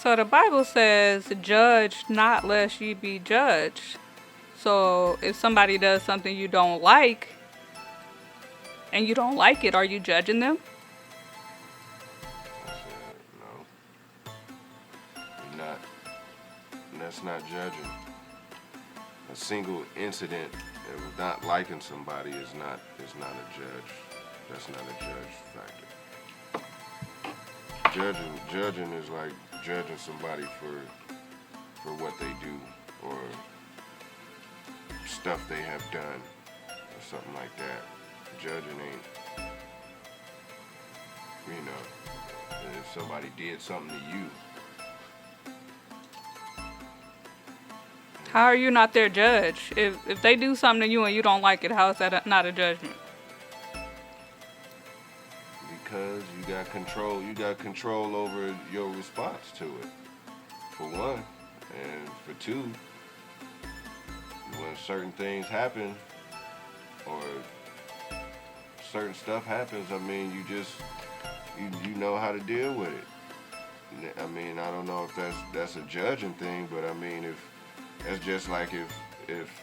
So the Bible says, judge not lest ye be judged. So if somebody does something you don't like and you don't like it, are you judging them? I said, no, you're not. That's not judging. A single incident of not liking somebody is not a judge. That's not a judge factor. Judging is like judging somebody for what they do or stuff they have done or something like that. Judging ain't, if somebody did something to you. How are you not their judge? If they do something to you and you don't like it, how is that not a judgment? Because you got control over your response to it, for one. And for two, when certain things happen or certain stuff happens, I mean, you know how to deal with it. I mean, I don't know if that's a judging thing, but I mean, if that's just like if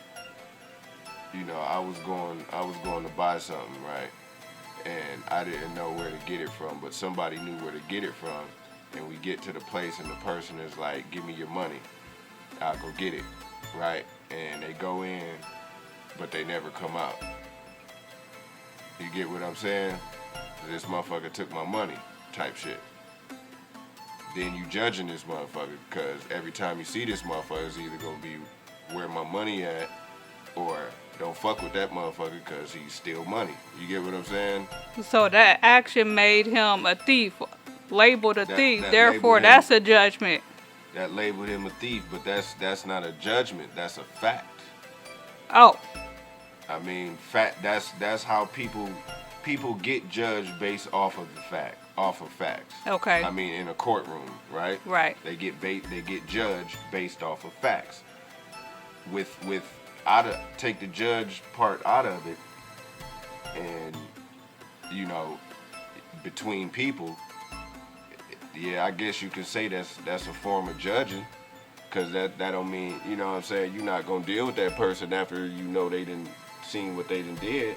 I was going to buy something, right? And I didn't know where to get it from, but somebody knew where to get it from, and we get to the place and the person is like, "Give me your money, I'll go get it," right? And they go in, but they never come out. You get what I'm saying? This motherfucker took my money, type shit. Then you judging this motherfucker because every time you see this motherfucker, it's either gonna be where my money at or don't fuck with that motherfucker because he steal money. You get what I'm saying? So that action made him a thief, labeled a thief. That Therefore, labeled him. that's a judgment. That labeled him a thief, but that's not a judgment. That's a fact. Oh, I mean, fact. That's how people get judged based off of off of facts. okay, I mean, in a courtroom, right? right. They get judged based off of facts. With out of take the judge part out of it, and you know, between people, yeah, I guess you can say that's a form of judging, cause that don't mean, you know what I'm saying, you're not gonna deal with that person after you know they didn't seen what they done did,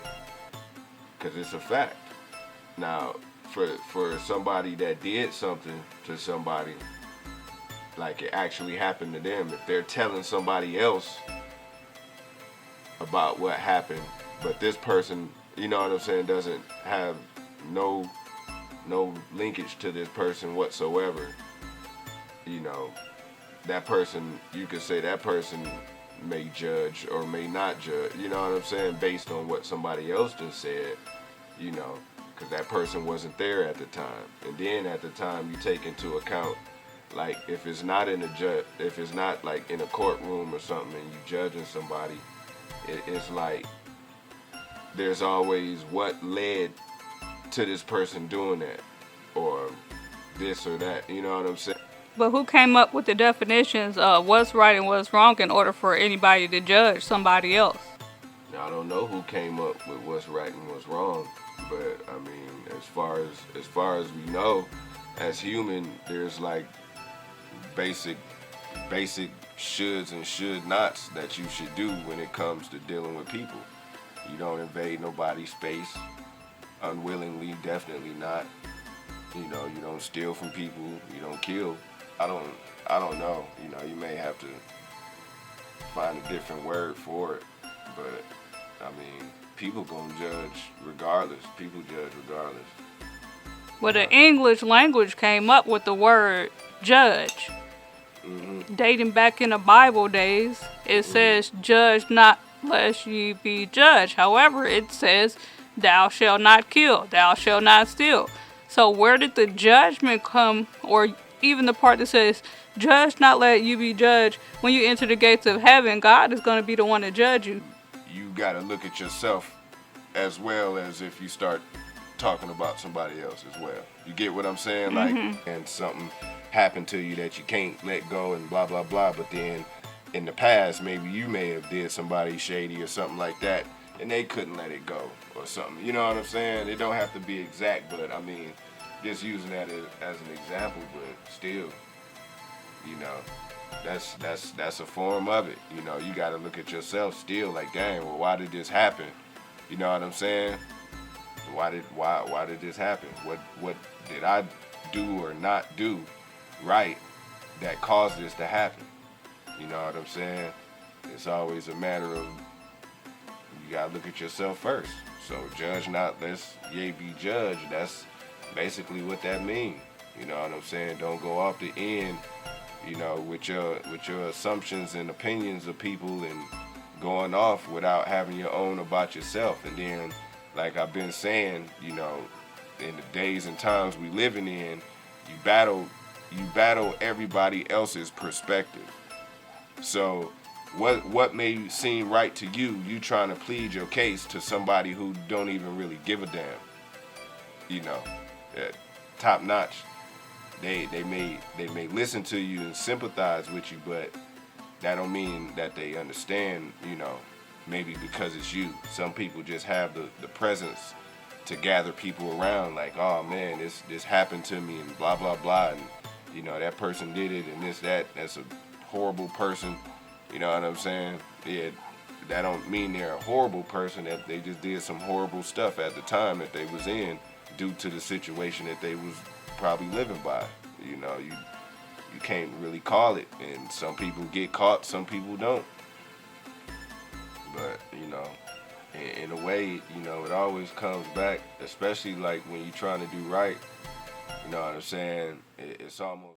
cause it's a fact. Now, for somebody that did something to somebody, like it actually happened to them, if they're telling somebody else about what happened, but this person, you know what I'm saying, doesn't have no linkage to this person whatsoever, you know, that person, you could say that person may judge or may not judge, you know what I'm saying, based on what somebody else just said, you know, because that person wasn't there at the time. And then at the time, you take into account, like, if it's not if it's not like in a courtroom or something, and you judging somebody, it's like there's always what led to this person doing that, or this or that. You know what I'm saying? But who came up with the definitions of what's right and what's wrong in order for anybody to judge somebody else? Now, I don't know who came up with what's right and what's wrong, but I mean, as far as we know, as human, there's like basic shoulds and should nots that you should do when it comes to dealing with people. You don't invade nobody's space unwillingly, definitely not. You know, you don't steal from people, you don't kill. I don't know. You know, you may have to find a different word for it, but I mean, people gonna judge regardless. People judge regardless. Well, the English language came up with the word judge. Dating back in the Bible days, it says, judge not lest ye be judged. However, it says, thou shalt not kill, thou shalt not steal. So where did the judgment come, or even the part that says, judge not let you be judged? When you enter the gates of heaven, God is going to be the one to judge you. You gotta look at yourself as well as if you start talking about somebody else as well. You get what I'm saying? Like, and something happened to you that you can't let go and blah, blah, blah. But then in the past, maybe you may have did somebody shady or something like that, and they couldn't let it go or something. You know what I'm saying? It don't have to be exact, but I mean, just using that as an example, but still. you know, that's a form of it. You know, you got to look at yourself still like, dang, well, why did this happen? You know what I'm saying? Why did this happen? What did I do or not do right that caused this to happen? You know what I'm saying? It's always a matter of you gotta look at yourself first. So judge not lest ye be judged. That's basically what that means. You know what I'm saying? Don't go off the end, you know, with your assumptions and opinions of people and going off without having your own about yourself. And then, like I've been saying, you know, in the days and times we living in, you battle everybody else's perspective. So what may seem right to you, you trying to plead your case to somebody who don't even really give a damn. You know, top notch. They may listen to you and sympathize with you, but that don't mean that they understand, you know, maybe because it's you. Some people just have the presence to gather people around like, oh man, this happened to me and blah, blah, blah. And, you know, that person did it and that's a horrible person. You know what I'm saying? Yeah, that don't mean they're a horrible person, that they just did some horrible stuff at the time that they was in due to the situation that they was probably living by. You know, you can't really call it, and some people get caught, some people don't. But, you know, in a way, you know, it always comes back, especially like when you're trying to do right. You know what I'm saying? It's almost